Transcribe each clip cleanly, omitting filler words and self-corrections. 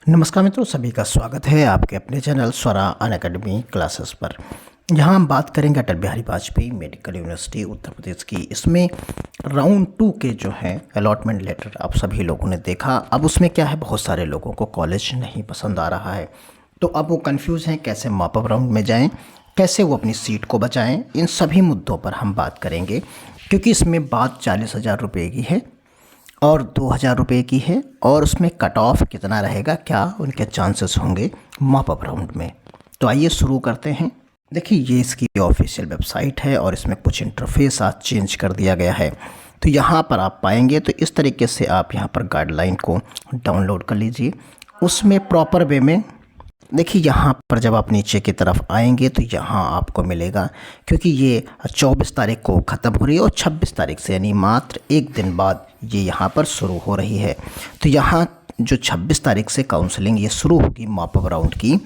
नमस्कार मित्रों, सभी का स्वागत है आपके अपने चैनल स्वरा अनअकैडमी क्लासेस पर। यहाँ हम बात करेंगे अटल बिहारी वाजपेयी मेडिकल यूनिवर्सिटी उत्तर प्रदेश की। इसमें राउंड 2 के जो है अलॉटमेंट लेटर आप सभी लोगों ने देखा। अब उसमें क्या है, बहुत सारे लोगों को कॉलेज नहीं पसंद आ रहा है, तो अब वो कंफ्यूज हैं कैसे मॉपअप राउंड में जाएँ, कैसे वो अपनी सीट को बचाएँ। इन सभी मुद्दों पर हम बात करेंगे, क्योंकि इसमें बात 40,000 रुपये की है और 2,000 रुपये की है, और उसमें कट ऑफ कितना रहेगा, क्या उनके चांसेस होंगे मॉपअप राउंड में। तो आइए शुरू करते हैं। देखिए, ये इसकी ऑफिशियल वेबसाइट है और इसमें कुछ इंटरफेस आज चेंज कर दिया गया है। तो यहाँ पर आप पाएंगे, तो इस तरीके से आप यहाँ पर गाइडलाइन को डाउनलोड कर लीजिए। उसमें प्रॉपर वे में देखिए, यहाँ पर जब आप नीचे की तरफ आएंगे तो यहाँ आपको मिलेगा, क्योंकि ये 24 तारीख को ख़त्म हो रही है और 26 तारीख से यानी मात्र एक दिन बाद ये यहाँ पर शुरू हो रही है। तो यहाँ जो 26 तारीख से काउंसलिंग ये शुरू होगी मॉपअप राउंड की,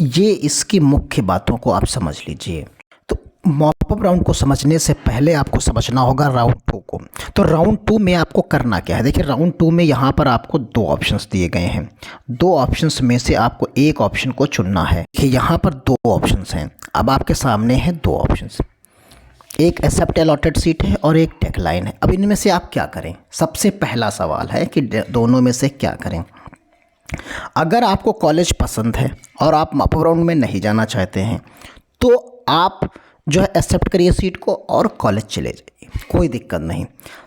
ये इसकी मुख्य बातों को आप समझ लीजिए। तो मॉपअप राउंड को समझने से पहले आपको समझना होगा राउंड 2 को। तो राउंड 2 में आपको करना क्या है। देखिए, राउंड 2 में यहाँ पर आपको 2 ऑप्शंस दिए गए हैं। 2 ऑप्शंस में से आपको एक ऑप्शन को चुनना है। देखिए, यहाँ पर 2 ऑप्शंस हैं। अब आपके सामने हैं 2 ऑप्शंस, एक एक्सेप्ट अलॉटेड सीट है और एक डेक्लाइन है। अब इनमें से आप क्या करें। सबसे पहला सवाल है कि दोनों में से क्या करें। अगर आपको कॉलेज पसंद है और आप मॉपअप राउंड में नहीं जाना चाहते हैं, तो आप जो है एक्सेप्ट करिए सीट को और कॉलेज चले जाइए, कोई दिक्कत नहीं।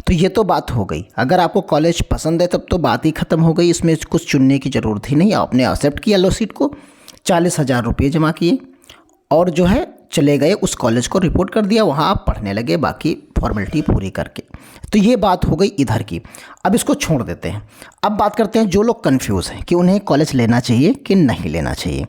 तो ये तो बात हो गई। अगर आपको कॉलेज पसंद है तब तो बात ही ख़त्म हो गई, इसमें कुछ चुनने की ज़रूरत ही नहीं। आपने एक्सेप्ट किया लो सीट को, 40,000 रुपये जमा किए और जो है चले गए, उस कॉलेज को रिपोर्ट कर दिया, वहाँ आप पढ़ने लगे बाकी फॉर्मेलिटी पूरी करके। तो ये बात हो गई इधर की। अब इसको छोड़ देते हैं। अब बात करते हैं जो लोग कंफ्यूज हैं कि उन्हें कॉलेज लेना चाहिए कि नहीं लेना चाहिए।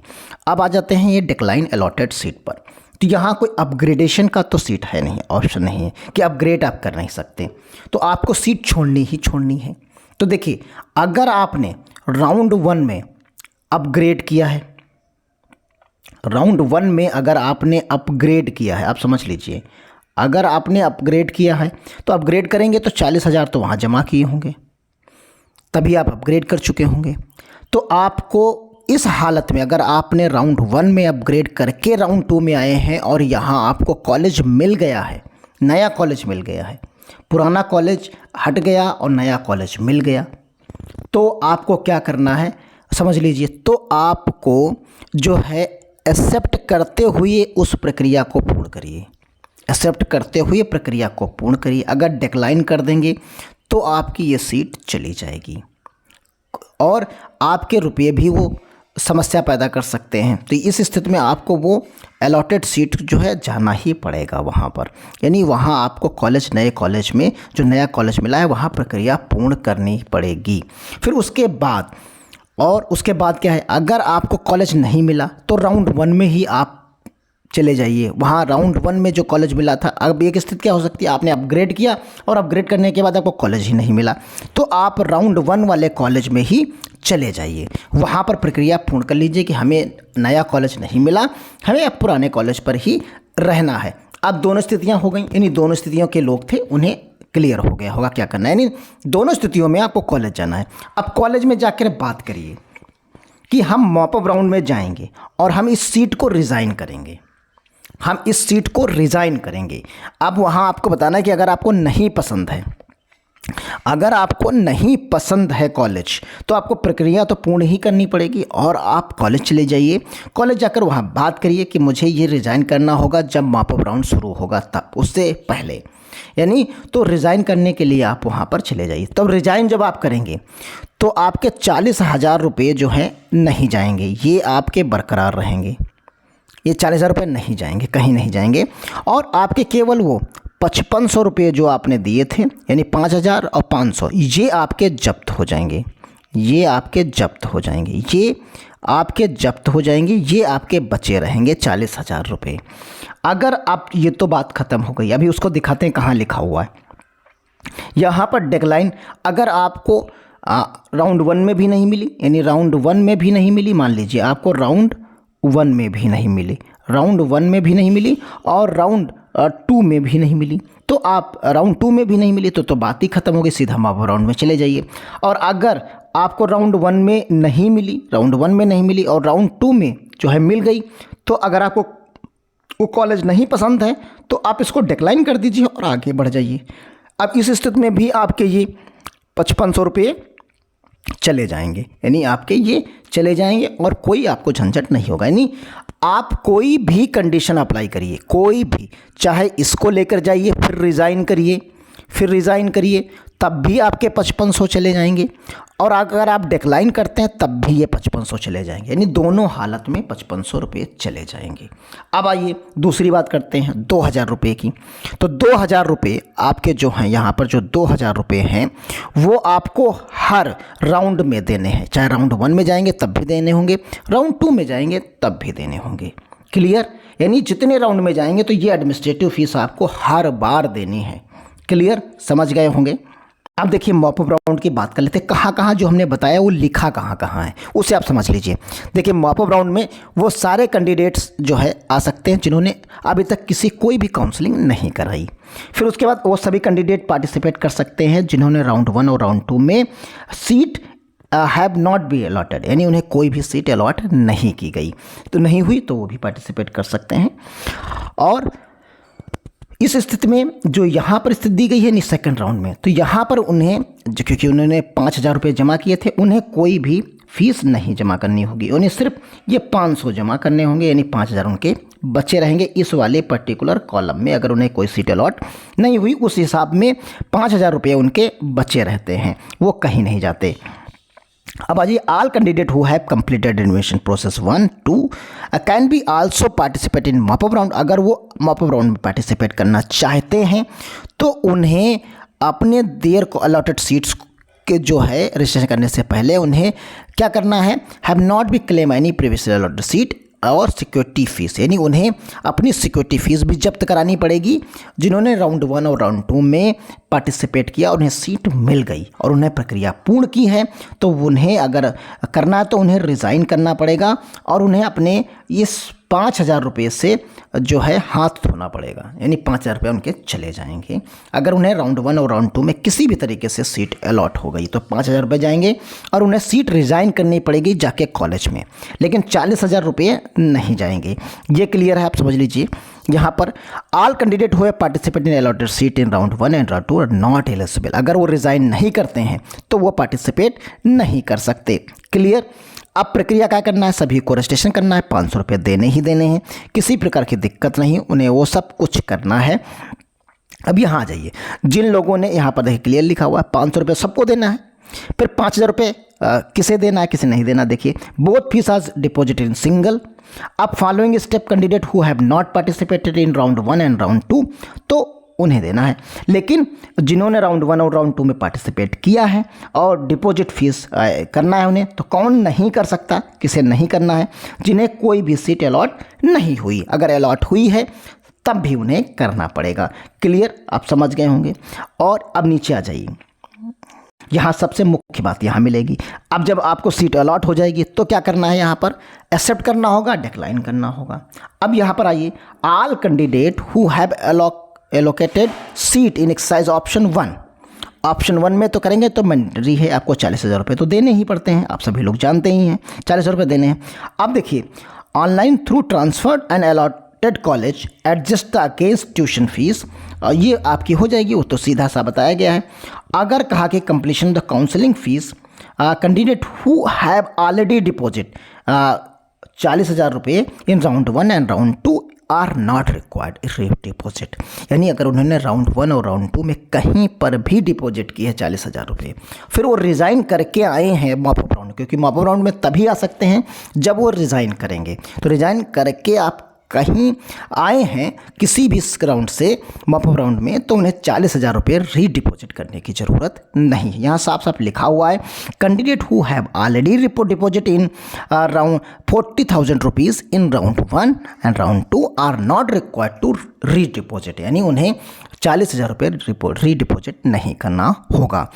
अब आ जाते हैं ये डिक्लाइन अलॉटेड सीट पर। तो यहाँ कोई अपग्रेडेशन का तो सीट है नहीं, ऑप्शन नहीं है कि अपग्रेड आप कर नहीं सकते, तो आपको सीट छोड़नी ही छोड़नी है। तो देखिए, अगर आपने राउंड 1 में अपग्रेड किया है, राउंड 1 में अगर आपने अपग्रेड किया है, आप समझ लीजिए, अगर आपने अपग्रेड किया है तो अपग्रेड करेंगे तो 40,000 तो वहाँ जमा किए होंगे, तभी आप अपग्रेड कर चुके होंगे। तो आपको इस हालत में, अगर आपने राउंड 1 में अपग्रेड करके राउंड 2 में आए हैं और यहाँ आपको कॉलेज मिल गया है, नया कॉलेज मिल गया है, पुराना कॉलेज हट गया और नया कॉलेज मिल गया, तो आपको क्या करना है समझ लीजिए। तो आपको जो है एक्सेप्ट करते हुए उस प्रक्रिया को पूर्ण करिए, एक्सेप्ट करते हुए प्रक्रिया को पूर्ण करिए। अगर डिक्लाइन कर देंगे तो आपकी ये सीट चली जाएगी और आपके रुपये भी वो समस्या पैदा कर सकते हैं। तो इस स्थिति में आपको वो अलॉटेड सीट जो है जाना ही पड़ेगा वहाँ पर, यानी वहाँ आपको कॉलेज, नए कॉलेज में जो नया कॉलेज मिला है वहाँ प्रक्रिया पूर्ण करनी पड़ेगी। फिर उसके बाद क्या है, अगर आपको कॉलेज नहीं मिला तो राउंड 1 में ही आप चले जाइए। वहाँ राउंड 1 में जो कॉलेज मिला था, अब एक स्थिति क्या हो सकती है, आपने अपग्रेड किया और अपग्रेड करने के बाद आपको कॉलेज ही नहीं मिला, तो आप राउंड 1 वाले कॉलेज में ही चले जाइए, वहाँ पर प्रक्रिया पूर्ण कर लीजिए कि हमें नया कॉलेज नहीं मिला, हमें अब पुराने कॉलेज पर ही रहना है। अब दोनों स्थितियाँ हो गई, यानी दोनों स्थितियों के लोग थे, उन्हें क्लियर हो गया होगा क्या करना है। यानी दोनों स्थितियों में आपको कॉलेज जाना है। अब कॉलेज में जाकर बात करिए कि हम मॉपअप राउंड में जाएंगे और हम इस सीट को रिज़ाइन करेंगे, हम इस सीट को रिज़ाइन करेंगे। अब वहाँ आपको बताना है कि अगर आपको नहीं पसंद है, अगर आपको नहीं पसंद है कॉलेज, तो आपको प्रक्रिया तो पूर्ण ही करनी पड़ेगी और आप कॉलेज चले जाइए। कॉलेज जाकर वहाँ बात करिए कि मुझे ये रिज़ाइन करना होगा जब मॉपअप राउंड शुरू होगा, तब उससे पहले, यानी तो रिज़ाइन करने के लिए आप वहाँ पर चले जाइए। तब रिज़ाइन जब आप करेंगे तो आपके 40,000 रुपये जो हैं नहीं जाएंगे, ये आपके बरकरार रहेंगे। ये 40,000 रुपये नहीं जाएंगे, कहीं नहीं जाएंगे, और आपके केवल वो 5500 रुपये जो आपने दिए थे, यानी 5,000 और 500, ये आपके जब्त हो जाएंगे, ये आपके जब्त हो जाएंगे, ये आपके जब्त हो जाएंगे, ये आपके बचे रहेंगे 40,000 रुपये। अगर आप, ये तो बात ख़त्म हो गई। अभी उसको दिखाते हैं कहाँ लिखा हुआ है। यहाँ पर डेडलाइन, अगर आपको राउंड 1 में भी नहीं मिली, यानी राउंड 1 में भी नहीं मिली, मान लीजिए आपको राउंड 1 में भी नहीं मिली, राउंड 1 में भी नहीं मिली और राउंड 2 में भी नहीं मिली, तो आप राउंड 2 में भी नहीं मिली तो बात ही ख़त्म हो गई, सीधा मॉपअप राउंड में चले जाइए। और अगर आपको राउंड 1 में नहीं मिली, राउंड 1 में नहीं मिली और राउंड 2 में जो है मिल गई, तो अगर आपको वो कॉलेज नहीं पसंद है तो आप इसको डिक्लाइन कर दीजिए और आगे बढ़ जाइए। अब इस स्थिति में भी आपके ये 5500 रुपये चले जाएंगे, यानी आपके ये चले जाएंगे और कोई आपको झंझट नहीं होगा। यानी आप कोई भी कंडीशन अप्लाई करिए, कोई भी, चाहे इसको लेकर जाइए फिर रिज़ाइन करिए, तब भी आपके 5500 चले जाएंगे, और अगर आप डिक्लाइन करते हैं तब भी ये 5500 चले जाएंगे, यानी दोनों हालत में 5500 रुपये चले जाएंगे। अब आइए दूसरी बात करते हैं 2000 रुपये की। तो 2000 रुपये आपके जो हैं यहाँ पर, जो 2000 रुपये हैं वो आपको हर राउंड में देने हैं, चाहे राउंड 1 में जाएंगे तब भी देने होंगे, राउंड 2 में जाएंगे तब भी देने होंगे। क्लियर? यानी जितने राउंड में जाएंगे तो ये एडमिनिस्ट्रेटिव फीस आपको हर बार देनी है। क्लियर? समझ गए होंगे। अब देखिए मॉपअप राउंड की बात कर लेते हैं, कहाँ कहाँ जो हमने बताया वो लिखा कहाँ कहाँ है उसे आप समझ लीजिए। देखिए मॉपअप राउंड में वो सारे कैंडिडेट्स जो है आ सकते हैं जिन्होंने अभी तक कोई भी काउंसलिंग नहीं कराई। फिर उसके बाद वो सभी कैंडिडेट पार्टिसिपेट कर सकते हैं जिन्होंने राउंड 1 और राउंड 2 में seat have not be allotted, यानी उन्हें कोई भी सीट अलॉट नहीं की गई, तो नहीं हुई तो वो भी पार्टिसिपेट कर सकते हैं। और इस स्थिति में जो यहाँ पर स्थिति दी गई है सेकंड राउंड में, तो यहाँ पर उन्हें क्योंकि उन्होंने 5000 रुपये जमा किए थे, उन्हें कोई भी फीस नहीं जमा करनी होगी, उन्हें सिर्फ ये 500 जमा करने होंगे, यानी 5000 उनके बचे रहेंगे इस वाले पर्टिकुलर कॉलम में। अगर उन्हें कोई सीट अलॉट नहीं हुई उस हिसाब में 5000 रुपये उनके बचे रहते हैं, वो कहीं नहीं जाते। अब आइए, all candidate who have completed admission process 1, 2 can be also participate in mop up round. अगर वो मॉपअप राउंड में पार्टिसिपेट करना चाहते हैं तो उन्हें अपने देयर को अलॉटेड सीट्स के जो है रजिस्ट्रेशन करने से पहले उन्हें क्या करना है, have not be claim any previously allotted seat और सिक्योरिटी फीस, यानी उन्हें अपनी सिक्योरिटी फीस भी जब्त करानी पड़ेगी। जिन्होंने राउंड 1 और राउंड 2 में पार्टिसिपेट किया, उन्हें सीट मिल गई और उन्हें प्रक्रिया पूर्ण की है, तो उन्हें अगर करना है तो उन्हें रिज़ाइन करना पड़ेगा और उन्हें अपने इस 5000 रुपये से जो है हाथ धोना पड़ेगा, यानी 5000 रुपये उनके चले जाएंगे। अगर उन्हें राउंड 1 और राउंड 2 में किसी भी तरीके से सीट अलॉट हो गई तो 5000 रुपये जाएंगे और उन्हें सीट रिज़ाइन करनी पड़ेगी जाके कॉलेज में, लेकिन 40,000 रुपये नहीं जाएंगे। ये क्लियर है, आप समझ लीजिए। यहाँ पर all candidate who participate in allotted seat in round 1 and round 2 are not eligible. अगर वो रिज़ाइन नहीं करते हैं तो वो पार्टिसिपेट नहीं कर सकते। क्लियर? अब प्रक्रिया क्या करना है, सभी को रजिस्ट्रेशन करना है, 500 रुपये देने ही देने हैं, किसी प्रकार की दिक्कत नहीं, उन्हें वो सब कुछ करना है। अब यहाँ आ जाइए, जिन लोगों ने यहाँ पर देखिए क्लियर लिखा हुआ है 500 रुपये सबको देना है, फिर 5000 रुपये किसे देना है किसे नहीं देना। देखिए both fees are deposited in single. अब following step candidate who have not participated in round 1 and round 2 तो उन्हें देना है, लेकिन जिन्होंने राउंड 1 और राउंड 2 में पार्टिसिपेट किया है और डिपॉजिट फीस करना है उन्हें, तो कौन नहीं कर सकता, किसे नहीं करना है, जिन्हें कोई भी सीट अलॉट नहीं हुई। अगर अलॉट हुई है तब भी उन्हें करना पड़ेगा। क्लियर? आप समझ गए होंगे। और अब नीचे आ जाइए, यहाँ सबसे मुख्य बात यहाँ मिलेगी। अब जब आपको सीट अलॉट हो जाएगी तो क्या करना है, यहाँ पर एक्सेप्ट करना होगा, डिक्लाइन करना होगा। अब यहाँ पर आइए, all candidate who have allocated seat in exercise option 1, option 1 में तो करेंगे तो मैंडेटरी है, आपको 40,000 रुपये तो देने ही पड़ते हैं, आप सभी लोग जानते ही हैं 40,000 रुपये देने हैं। अब देखिए, online through transferred and allotted college adjust against tuition fees, ये आपकी हो जाएगी, वो तो सीधा सा बताया गया है। अगर कहा कि completion the counselling fee candidate who have already deposit 40,000 रुपये in round 1 and round 2 are not required deposit, यानी अगर उन्होंने राउंड 1 और राउंड 2 में कहीं पर भी डिपॉजिट की है 40,000 रुपये, फिर वो रिज़ाइन करके आए हैं मॉपअप राउंड, क्योंकि मॉपअप राउंड में तभी आ सकते हैं जब वो रिज़ाइन करेंगे, तो रिज़ाइन करके आप कहीं आए हैं किसी भी राउंड से मॉपअप राउंड में, तो उन्हें 40,000 रुपये रीडिपॉजिट करने की ज़रूरत नहीं है। यहाँ साफ साफ लिखा हुआ है, candidate who have already deposit in round 40,000 rupees in round 1 and round 2 are not required to redeposit, यानी उन्हें 40,000 रुपये रीडिपॉजिट नहीं करना होगा।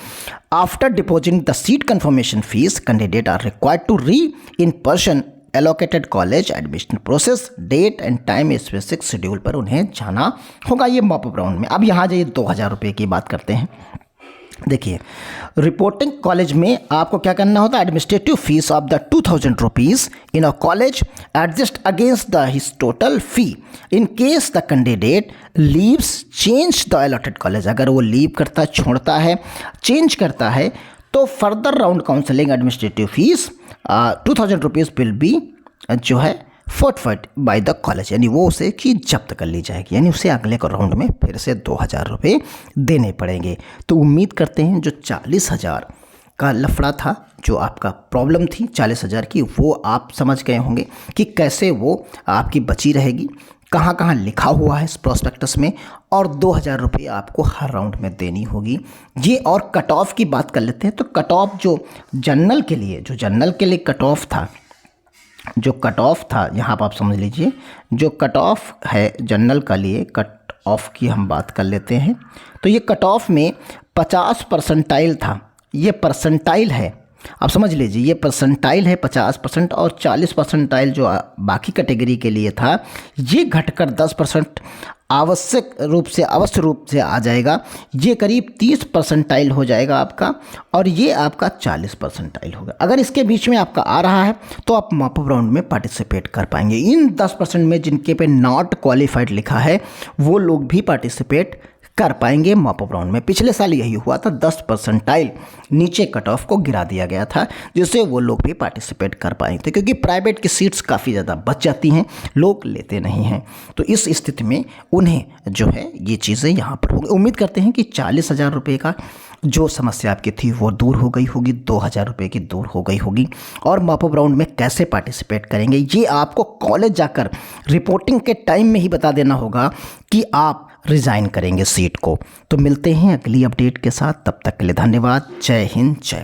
After depositing the seat confirmation fees candidate are required to re in person allocated college admission process date and time specific schedule पर उन्हें जाना होगा, ये मॉपअप राउंड में। अब यहाँ जाइए 2000 रुपये की बात करते हैं। देखिए, रिपोर्टिंग कॉलेज में आपको क्या करना होता है, administrative fees of the 2000 rupees in a college adjust against the his total fee in case the candidate leaves change the allotted college. अगर वो लीव करता, छोड़ता है, चेंज करता है, तो further round counselling administrative fees 2000 rupees will be जो है फोर्टफाइड बाय द कॉलेज, यानी वो उसे की जब्त कर ली जाएगी, यानी उसे अगले को राउंड में फिर से 2000 रुपये देने पड़ेंगे। तो उम्मीद करते हैं जो 40,000 का लफड़ा था, जो आपका प्रॉब्लम थी 40,000 की, वो आप समझ गए होंगे कि कैसे वो आपकी बची रहेगी, कहाँ कहाँ लिखा हुआ है इस प्रोस्पेक्टस में, और 2000 रुपये आपको हर राउंड में देनी होगी ये। और कट ऑफ की बात कर लेते हैं, तो कट ऑफ जो जनरल के लिए कट ऑफ था, यहाँ पर आप समझ लीजिए, जो कट ऑफ है जनरल का लिए, कट ऑफ की हम बात कर लेते हैं, तो ये कट ऑफ में 50 परसेंटाइल था, ये परसेंटाइल है, आप समझ लीजिए ये परसेंटाइल है 50%, और 40 परसेंटाइल जो बाकी कैटेगरी के लिए था, ये घटकर 10% अवश्य रूप से आ जाएगा, ये करीब 30 परसेंटाइल हो जाएगा आपका, और ये आपका 40 परसेंटाइल होगा। अगर इसके बीच में आपका आ रहा है तो आप मॉप अप राउंड में पार्टिसिपेट कर पाएंगे। इन 10% में जिनके पे नॉट क्वालिफाइड लिखा है वो लोग भी पार्टिसिपेट कर पाएंगे मॉप अप राउंड में। पिछले साल यही हुआ था, 10 परसेंटाइल नीचे कट ऑफ को गिरा दिया गया था, जिससे वो लोग भी पार्टिसिपेट कर पाए थे, क्योंकि प्राइवेट की सीट्स काफ़ी ज़्यादा बच जाती हैं, लोग लेते नहीं हैं। तो इस स्थिति में उन्हें जो है ये चीज़ें यहाँ पर होगी। उम्मीद करते हैं कि 40,000 रुपये का जो समस्या आपकी थी वो दूर हो गई होगी, 2000 रुपये की दूर हो गई होगी। और मॉप अप राउंड में कैसे पार्टिसिपेट करेंगे ये आपको कॉलेज जाकर रिपोर्टिंग के टाइम में ही बता देना होगा कि आप रिज़ाइन करेंगे सीट को। तो मिलते हैं अगली अपडेट के साथ, तब तक के लिए धन्यवाद। जय हिंद, जय